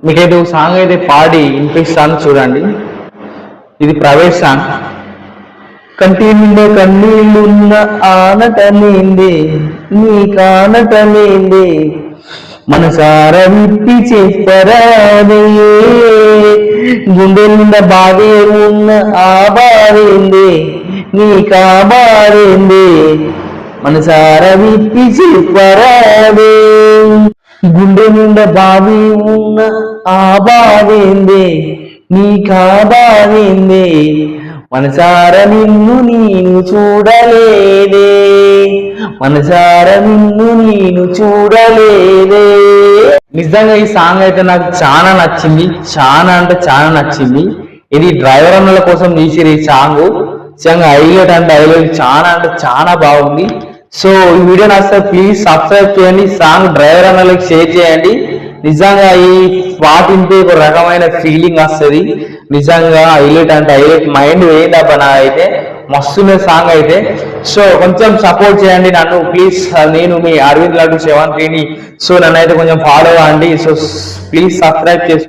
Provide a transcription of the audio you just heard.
మీకైతే ఒక సాంగ్ అయితే పాడి వినిపిస్తాను చూడండి. ఇది ప్రైవేట్ సాంగ్. కంటి నిండా కన్నీళ్ళున్న ఆనటమేంది నీ కానటమేంది మనసార విప్పి చెప్పరాదే గుండె నిండా బాధే ఉన్న ఆ బాధేంది నీ కాబారేంది మనసార విప్పి చెప్పరాదే గుండె నిండా బాధే ఉన్న ఆ బాధేంది నీ కాబారేంది మనసార నిన్ను నేను చూడలేదే మనసార నిన్ను నేను చూడలేదే. నిజంగా ఈ సాంగ్ అయితే నాకు చాలా నచ్చింది, చాలా అంటే చాలా నచ్చింది. ఇది డ్రైవర్ అన్నల కోసం తీసిరు ఈ సాంగ్. నిజంగా హైలైట్ అంటే హైలైట్, చాలా అంటే చాలా బాగుంది. సో ఈ వీడియో నచ్చితే ప్లీజ్ సబ్స్క్రైబ్ చేయండి, సాంగ్ డ్రైవర్ అన్నలకు షేర్ చేయండి. నిజంగా ఈ పాటింటే ఒక రకమైన ఫీలింగ్ వస్తుంది. నిజంగా హైలైట్ అంటే హైలైట్, మైండ్ వేయదబ్బా నా అయితే మస్తున్న సాంగ్ అయితే. సో కొంచెం సపోర్ట్ చేయండి నన్ను ప్లీజ్. నేను మీ అరవింద్ లడ్డు 73. సో నన్ను అయితే కొంచెం ఫాలో అవ్వండి. సో ప్లీజ్ సబ్స్క్రైబ్ చేసుకోండి.